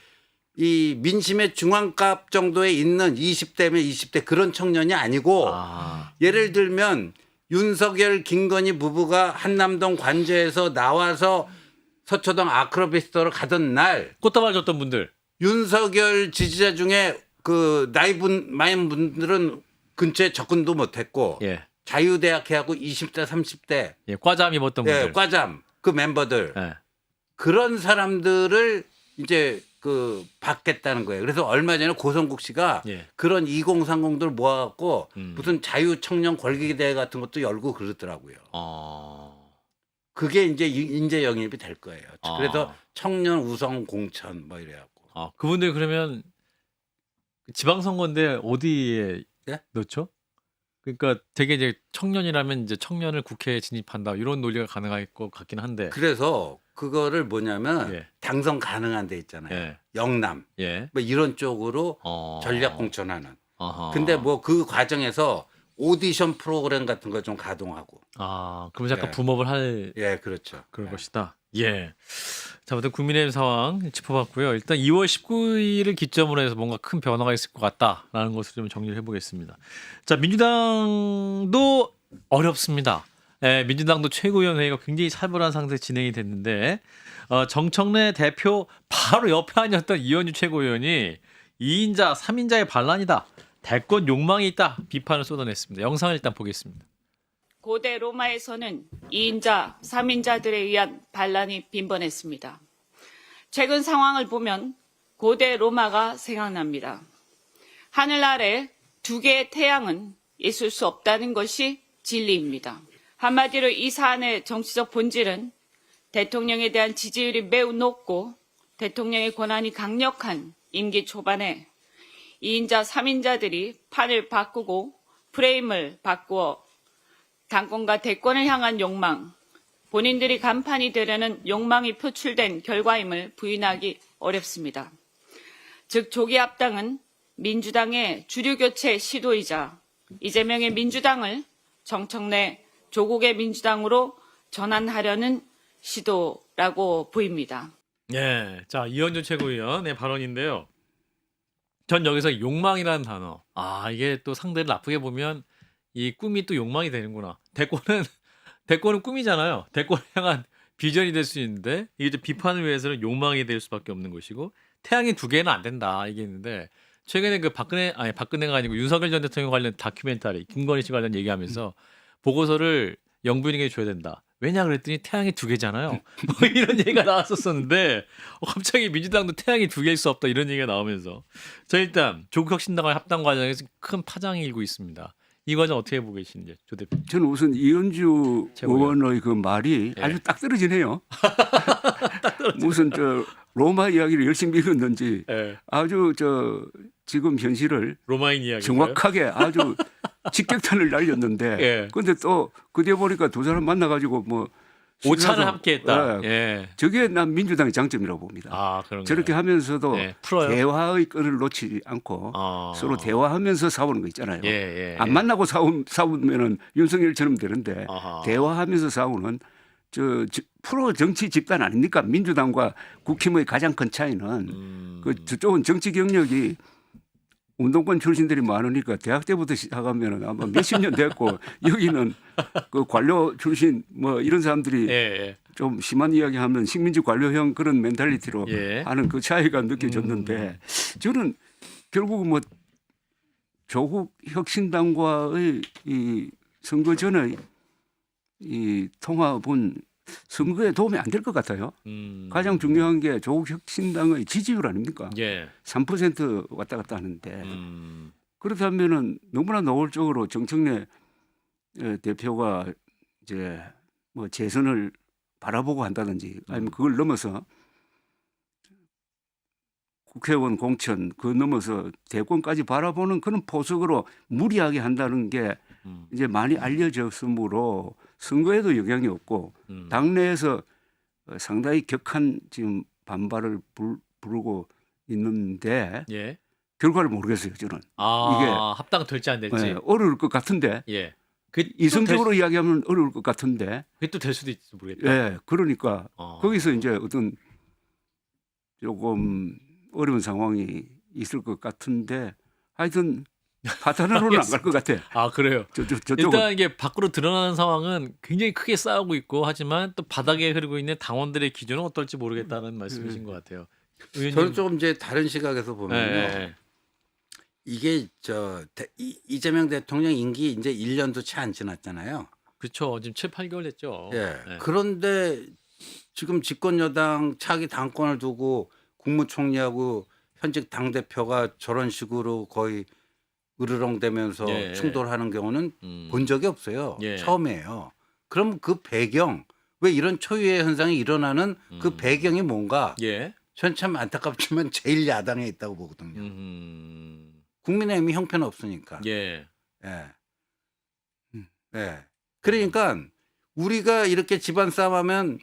이 민심의 중앙값 정도에 있는 20대면 20대 그런 청년이 아니고 아. 예를 들면 윤석열 김건희 부부가 한남동 관저에서 나와서 서초동 아크로비스토로 가던 날 꽃다발 줬던 분들. 윤석열 지지자 중에 그 나이 많은 분들은 근처에 접근도 못했고 예. 자유대학회하고 20대 30대 예. 과잠 입었던 예, 분들. 과잠 그 멤버들 예. 그런 사람들을 이제 그 받겠다는 거예요. 그래서 얼마 전에 고성국 씨가 예. 그런 2030들 모아갖고 음. 무슨 자유청년 권리대회 같은 것도 열고 그러더라고요. 그게 이제 인재 영입이 될 거예요. 아. 그래서 청년 우선 공천 뭐 이래갖고. 그분들 그러면 지방선거인데 어디에 예? 넣죠? 그러니까 되게 이제 청년이라면 이제 청년을 국회에 진입한다 이런 논리가 가능할 것 같긴 한데. 그래서 그거를 뭐냐면 예. 당선 가능한 데 있잖아요. 예. 영남 예. 뭐 이런 쪽으로 전략 공천하는. 근데 뭐 그 과정에서 오디션 프로그램 같은 거 좀 가동하고. 그럼 약간 예. 붐업을 할 예, 그렇죠. 그런 예. 것이다. 예. 자, 아무튼 국민의힘 상황 짚어봤고요. 일단 2월 19일을 기점으로 해서 뭔가 큰 변화가 있을 것 같다라는 것을 좀 정리를 해보겠습니다. 자, 민주당도 어렵습니다. 예, 민주당도 최고위원회의가 굉장히 살벌한 상태에 진행이 됐는데 정청래 대표 바로 옆에 앉았던 이현주 최고위원이 2인자, 3인자의 반란이다. 대권 욕망이 있다. 비판을 쏟아냈습니다. 영상을 일단 보겠습니다. 고대 로마에서는 2인자, 3인자들에 의한 반란이 빈번했습니다. 최근 상황을 보면 고대 로마가 생각납니다. 하늘 아래 두 개의 태양은 있을 수 없다는 것이 진리입니다. 한마디로 이 사안의 정치적 본질은 대통령에 대한 지지율이 매우 높고 대통령의 권한이 강력한 임기 초반에 2인자, 3인자들이 판을 바꾸고 프레임을 바꾸어 당권과 대권을 향한 욕망, 본인들이 간판이 되려는 욕망이 표출된 결과임을 부인하기 어렵습니다. 즉 조기 합당은 민주당의 주류교체 시도이자 이재명의 민주당을 정청래 조국의 민주당으로 전환하려는 시도라고 보입니다. 예, 자 이현주 최고위원의 발언인데요. 전 여기서 욕망이라는 단어, 이게 또 상대를 나쁘게 보면 이 꿈이 또 욕망이 되는구나. 대권은 꿈이잖아요. 대권을 향한 비전이 될 수 있는데 이게 이제 비판을 위해서는 욕망이 될 수밖에 없는 것이고 태양이 두 개는 안 된다 이게 있는데 최근에 그 박근혜가 아니고 윤석열 전 대통령 관련 다큐멘터리 김건희 씨 관련 얘기하면서 보고서를 영부인에게 줘야 된다. 왜냐 그랬더니 태양이 두 개잖아요. 뭐 이런 얘기가 나왔었는데 갑자기 민주당도 태양이 두 개일 수 없다 이런 얘기가 나오면서 자 일단 조국혁신당과 합당 과정에서 큰 파장이 일고 있습니다. 이 과정 어떻게 보고 계시는지 조 대표님. 저는 우선 이현주 최고위원. 의원의 그 말이 예. 아주 딱 떨어지네요. 무슨 저 로마 이야기를 열심히 읽었는지 예. 아주 저 지금 현실을 로마인 이야기. 정확하게 아주 직격탄을 날렸는데 예. 근데 또 그때 보니까 두 사람 만나가지고 뭐 오차는 신나서- 함께했다. 예. 예. 저게 난 민주당의 장점이라고 봅니다. 아 그런 저렇게 하면서도 예. 풀어요. 대화의 끈을 놓지 않고 서로 대화하면서 싸우는 거 있잖아요. 예, 예, 안 예. 만나고 싸우면은 윤석열처럼 되는데 아하. 대화하면서 싸우는 프로 정치 집단 아닙니까? 민주당과 국힘의 가장 큰 차이는 그 저쪽은 정치 경력이 운동권 출신들이 많으니까 대학 때부터 시작하면 아마 몇십 년 됐고 여기는 그 관료 출신 뭐 이런 사람들이 예, 예. 좀 심한 이야기하면 식민지 관료형 그런 멘탈리티로 예. 하는 그 차이가 느껴졌는데 저는 결국 뭐 조국 혁신당과의 이 선거 전의 이 통합은 선거에 도움이 안 될 것 같아요. 가장 중요한 게 조국 혁신당의 지지율 아닙니까? 예. 3% 왔다 갔다 하는데 음. 그렇다면은 너무나 노골적으로 정청래 대표가 이제 뭐 재선을 바라보고 한다든지 아니면 그걸 넘어서 국회의원 공천 그 넘어서 대권까지 바라보는 그런 포석으로 무리하게 한다는 게 이제 많이 알려졌으므로 선거에도 영향이 없고 당내에서 상당히 격한 지금 반발을 부르고 있는데 예. 결과를 모르겠어요 저는. 아, 이게- 합당 될지 안 될지. 예, 어려울 것 같은데 예. 이성적으로 이야기하면 어려울 것 같은데 그게 또 될 수도 있을지 모르겠다. 예, 그러니까 어. 거기서 이제 어떤 조금 어려운 상황이 있을 것 같은데 하여튼 파탄으로는 안 갈 것 같아. 아 그래요. 저쪽은 일단 이게 밖으로 드러나는 상황은 굉장히 크게 싸우고 있고 하지만 또 바닥에 흐르고 있는 당원들의 기준은 어떨지 모르겠다는 말씀이신 것 같아요. 의원님. 저는 조금 이제 다른 시각에서 보면요. 예. 이게 이재명 대통령 임기 이제 1년도 채 안 지났잖아요. 그렇죠. 지금 7, 8개월 됐죠. 예. 예. 그런데 지금 집권 여당 차기 당권을 두고 국무총리하고 현직 당 대표가 저런 식으로 거의 으르렁대면서 예. 충돌하는 경우는 본 적이 없어요. 예. 처음이에요. 그럼 그 배경 왜 이런 초유의 현상이 일어나는 그 배경이 뭔가? 예. 전 참 안타깝지만 제일 야당에 있다고 보거든요. 국민의힘이 형편 없으니까. 예. 예. 예. 그러니까 우리가 이렇게 집안 싸움하면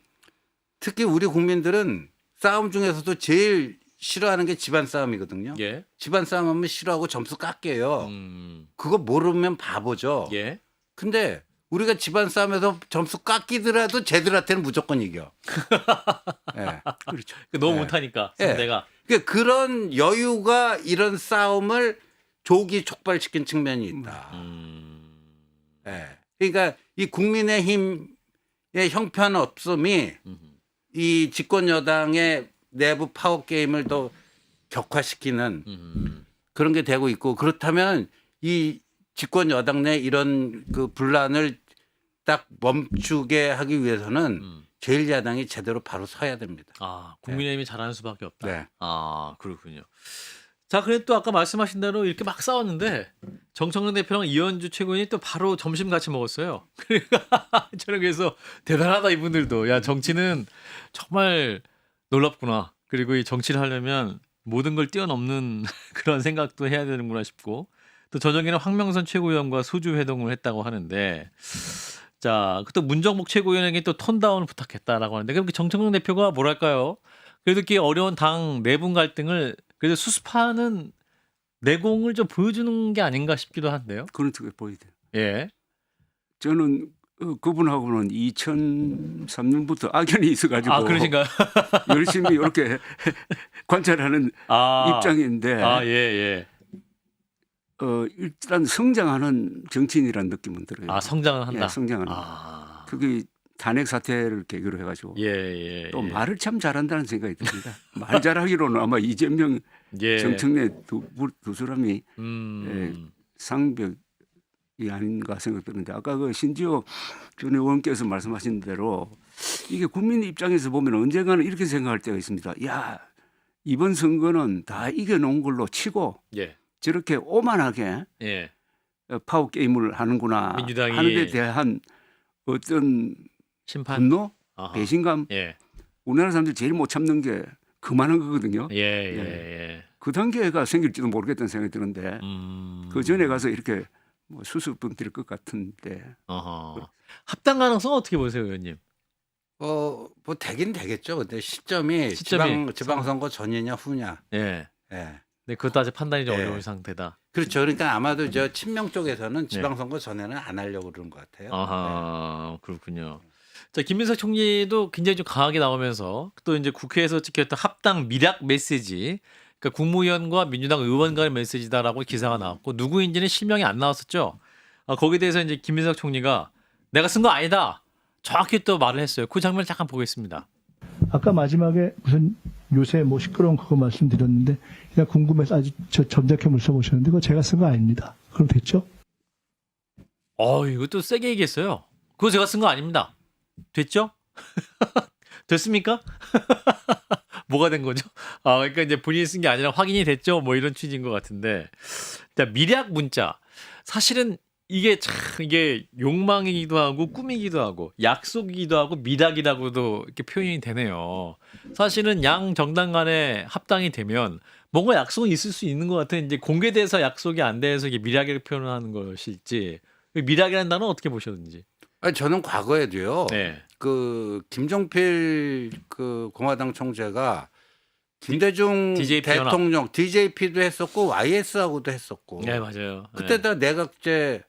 특히 우리 국민들은 싸움 중에서도 제일 싫어하는 게 집안 싸움이거든요. 예. 집안 싸움하면 싫어하고 점수 깎여요. 음. 그거 모르면 바보죠. 예. 근데 우리가 집안 싸움에서 점수 깎이더라도 쟤들한테는 무조건 이겨. 예. 그렇죠. 너무 예. 못하니까 예. 상대가. 그러니까 그런 여유가 이런 싸움을 조기 촉발시킨 측면이 있다. 예. 그러니까 이 국민의힘의 형편 없음이 이 집권 여당의 내부 파워 게임을 더 격화시키는 그런 게 되고 있고 그렇다면 이 집권 여당 내 이런 그 분란을 딱 멈추게 하기 위해서는 제1야당이 제대로 바로 서야 됩니다. 아, 국민의힘이 잘하는 수밖에 없다. 네. 아, 그렇군요. 자, 그래 또 아까 말씀하신 대로 이렇게 막 싸웠는데 정청래 대표랑 이현주 최고위원이 또 바로 점심 같이 먹었어요. 그러니까 저는 그래서 대단하다 이분들도. 야, 정치는 정말 놀랍구나. 그리고 이 정치를 하려면 모든 걸 뛰어넘는 그런 생각도 해야 되는구나 싶고 또 저녁에는 황명선 최고위원과 소주 회동을 했다고 하는데 자, 또 문정복 최고위원에게 또 톤다운을 부탁했다라고 하는데 그럼 정청래 대표가 뭐랄까요? 그래도 이렇게 어려운 당 내분 갈등을 그래도 수습하는 내공을 좀 보여주는 게 아닌가 싶기도 한데요. 그런 쪽에 보이대요. 예. 저는 그분하고는 2003년부터 악연이 있어가지고 아, 그러신가요? 열심히 이렇게 관찰하는 아, 입장인데 아, 예, 예. 일단 성장하는 정치인이라는 느낌은 들어요. 아, 성장을 한다. 예, 성장하는. 아, 특히 탄핵 사태를 계기로 해가지고 예, 예. 또 예. 말을 참 잘한다는 생각이 듭니다. 말 잘하기로는 아마 이재명, 예. 정청래 두 사람이 음. 상벽 아닌가 생각드는데 아까 그 신지호 전 의원께서 말씀하신 대로 이게 국민 입장에서 보면 언젠가는 이렇게 생각할 때가 있습니다. 야, 이번 선거는 다 이겨놓은 걸로 치고 예. 저렇게 오만하게 예. 파워 게임을 하는구나 민주당이 하는 데 대한 어떤 심판. 분노, 아하. 배신감, 예. 우리나라 사람들이 제일 못 참는 게 그만한 거거든요. 예, 예, 예. 그 단계가 생길지도 모르겠다는 생각이 드는데 그 전에 가서 이렇게 뭐 수습은 될 것 같은데. 어허. 합당 가능성 어떻게 보세요, 의원님? 뭐 되긴 되겠죠. 근데 시점이 시점이 지방선거 전이냐 후냐. 예. 예. 네, 그것도 아직 판단이 좀 예. 어려운 상태다. 그렇죠. 그러니까 아마도 저 친명 쪽에서는 지방선거 전에는 안 하려고 그러는 것 같아요. 아하, 그렇군요. 자, 김민석 총리도 굉장히 좀 강하게 나오면서 또 이제 국회에서 찍혔던 합당 미략 메시지, 그러니까 국무위원과 민주당 의원 간의 메시지다라고 기사가 나왔고 누구인지는 실명이 안 나왔었죠. 거기에 대해서 이제 김민석 총리가 내가 쓴 거 아니다. 정확히 또 말을 했어요. 그 장면을 잠깐 보겠습니다. 아까 마지막에 무슨 요새 뭐 시끄러운 그거 말씀드렸는데 그냥 궁금해서 아주 점잖게 물어보셨는데 그거 제가 쓴 거 아닙니다. 그럼 됐죠? 이것도 세게 얘기했어요. 그거 제가 쓴 거 아닙니다. 됐죠? 됐습니까? 뭐가 된 거죠? 그러니까 이제 본인이 쓴 게 아니라 확인이 됐죠? 뭐 이런 취지인 것 같은데. 자, 미략 문자. 사실은 이게 욕망이기도 하고 꿈이기도 하고 약속이기도 하고 미략이라고도 이렇게 표현이 되네요. 사실은 양 정당 간에 합당이 되면 뭔가 약속은 있을 수 있는 것 같은 이제 공개돼서 약속이 안 돼서 이게 미략을 표현하는 것일지 미략이라는 단어는 어떻게 보셨는지. 아니, 저는 과거에도요. 네. 그 김종필 그 공화당 총재가 김대중 DJP 연합. 대통령 DJP도 했었고 YS하고도 했었고. 네, 맞아요. 그때 다 내각제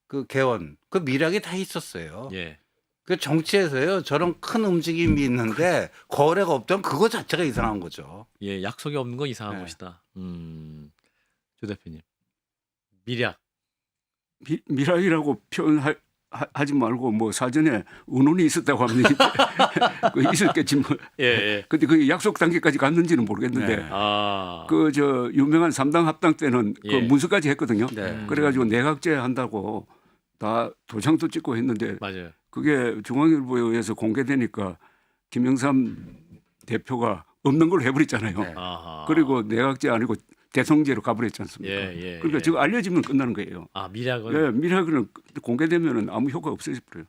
그 개원 그 미락이 다 있었어요. 예. 그 정치에서요 저런 큰 움직임이 있는데 거래가 없다면 그거 자체가 이상한 거죠. 예, 약속이 없는 건 이상한 네. 것이다. 조 대표님. 미략. 미락이라고 표현하지 말고 뭐 사전에 의논이 있었다고 하면 그 있었겠지 뭐. 예, 예. 근데 그 약속 단계까지 갔는지는 모르겠는데 네. 그 저 유명한 3당 합당 때는 그 예. 문서까지 했거든요. 네. 그래가지고 내각제 한다고 다 도장도 찍고 했는데 맞아요. 그게 중앙일보에 의해서 공개되니까 김영삼 대표가 없는 걸 해버렸잖아요. 네. 아하. 그리고 내각제 아니고 대통령제로 가버렸지 않습니까? 예, 예. 그러니까 예. 저거 알려지면 끝나는 거예요. 미략은. 예, 미락은 공개되면은 아무 효과 없어져 버려요.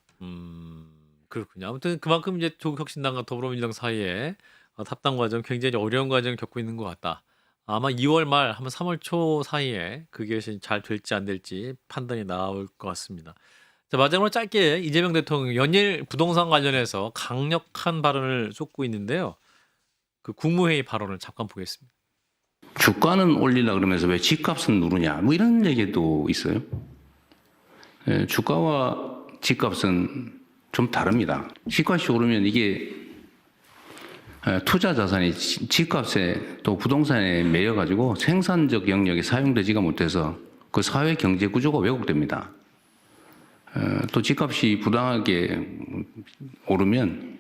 그렇군요. 아무튼 그만큼 이제 조국혁신당과 더불어민주당 사이에 합당 과정 굉장히 어려운 과정을 겪고 있는 것 같다. 아마 2월 말 한번 3월 초 사이에 그게 잘 될지 안 될지 판단이 나올 것 같습니다. 자, 마지막으로 짧게 이재명 대통령 연일 부동산 관련해서 강력한 발언을 쏟고 있는데요. 그 국무회의 발언을 잠깐 보겠습니다. 주가는 올리려 그러면서 왜 집값은 누르냐 뭐 이런 얘기도 있어요. 예, 주가와 집값은 좀 다릅니다. 집값이 오르면 이게 투자 자산이 집값에 또 부동산에 매여가지고 생산적 영역에 사용되지가 못해서 그 사회 경제 구조가 왜곡됩니다. 또 집값이 부당하게 오르면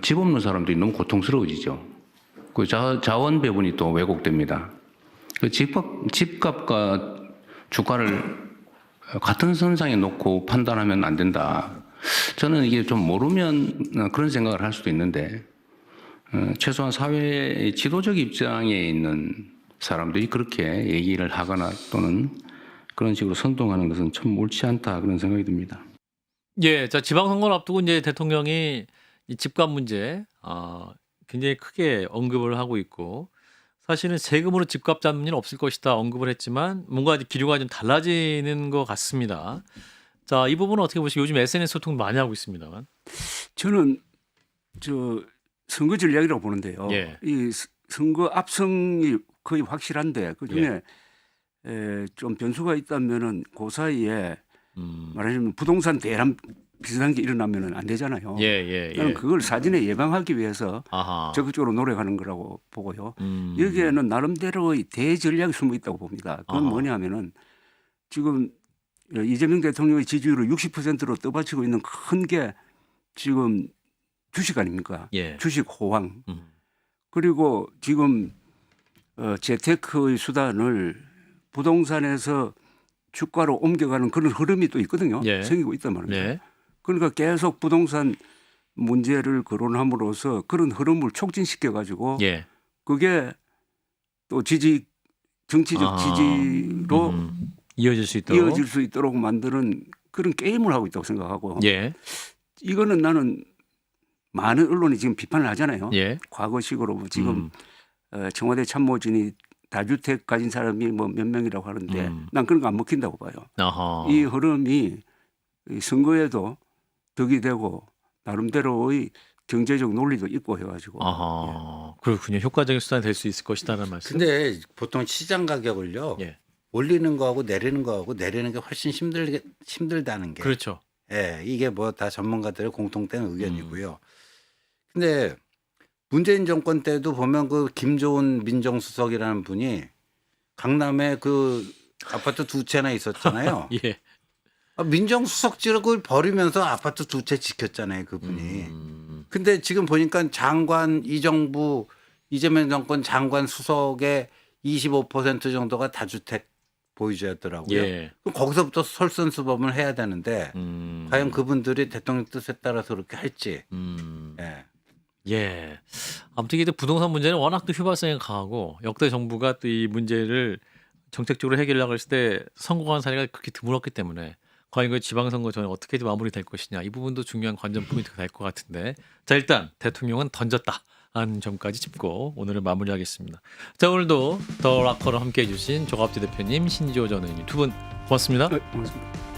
집 없는 사람들이 너무 고통스러워지죠. 그 자원 배분이 또 왜곡됩니다. 그 집값과 주가를 같은 선상에 놓고 판단하면 안 된다. 저는 이게 좀 모르면 그런 생각을 할 수도 있는데 최소한 사회의 지도적 입장에 있는 사람들이 그렇게 얘기를 하거나 또는 그런 식으로 선동하는 것은 참 옳지 않다 그런 생각이 듭니다. 예, 자 지방선거를 앞두고 이제 대통령이 이 집값 문제 굉장히 크게 언급을 하고 있고 사실은 세금으로 집값 잡는 일은 없을 것이다 언급을 했지만 뭔가 기류가 좀 달라지는 것 같습니다. 자, 이 부분은 어떻게 보시고 요즘 SNS 소통 많이 하고 있습니다만. 저는 저 선거 전략이라고 보는데요. 예. 이 선거 압승이 거의 확실한데 그중에 좀 변수가 있다면은 그 사이에 말하자면 부동산 대란 비슷한 게 일어나면은 안 되잖아요. 저는 그걸 사전에 예방하기 위해서 아하. 적극적으로 노력하는 거라고 보고요. 여기에는 나름대로의 대전략이 숨어 있다고 봅니다. 그건 아하. 뭐냐면은 지금 이재명 대통령의 지지율을 60%로 떠받치고 있는 큰 게 지금 주식 아닙니까? 예. 주식 호황. 음. 그리고 지금 재테크의 수단을 부동산에서 주가로 옮겨가는 그런 흐름이 또 있거든요. 예. 생기고 있단 말입니다. 네. 그러니까 계속 부동산 문제를 거론함으로써 그런 흐름을 촉진시켜 가지고 예. 그게 또 정치적 지지로 이어질 수 있도록. 이어질 수 있도록 만드는 그런 게임을 하고 있다고 생각하고 예. 이거는 나는 많은 언론이 지금 비판을 하잖아요. 예. 과거식으로 지금 청와대 참모진이 다주택 가진 사람이 뭐 몇 명이라고 하는데 난 그런 거 안 먹힌다고 봐요. 아하. 이 흐름이 이 선거에도 덕이 되고 나름대로의 경제적 논리도 있고 해가지고 아하. 그렇군요. 효과적인 수단이 될 수 있을 것이다라는 말씀. 근데 보통 시장 가격을요. 예. 올리는 거하고 내리는 거하고 내리는 게 훨씬 힘들다는 게. 그렇죠. 예, 이게 뭐 다 전문가들의 공통된 의견이고요. 근데 문재인 정권 때도 보면 그 김조은 민정수석이라는 분이 강남에 그 아파트 두 채나 있었잖아요. 예. 민정수석직을 그걸 버리면서 아파트 두 채 지켰잖아요, 그분이. 근데 지금 보니까 장관 이 정부 이재명 정권 장관 수석의 25% 정도가 다주택 보유자였더라고요. 예. 그럼 거기서부터 솔선수범을 해야 되는데 과연 그분들이 대통령 뜻에 따라서 그렇게 할지. 예. 예. 아무튼 이게 부동산 문제는 워낙 또 휘발성이 강하고 역대 정부가 또 이 문제를 정책적으로 해결하려고 했을 때 성공한 사례가 그렇게 드물었기 때문에 과연 그 지방선거 전에 어떻게 마무리될 것이냐 이 부분도 중요한 관전 포인트가 될 것 같은데 자 일단 대통령은 던졌다 하는 점까지 짚고 오늘을 마무리하겠습니다. 자 오늘도 더 락커로 함께해 주신 조갑재 대표님 신지호 전 의원님 두 분 고맙습니다. 네, 고맙습니다.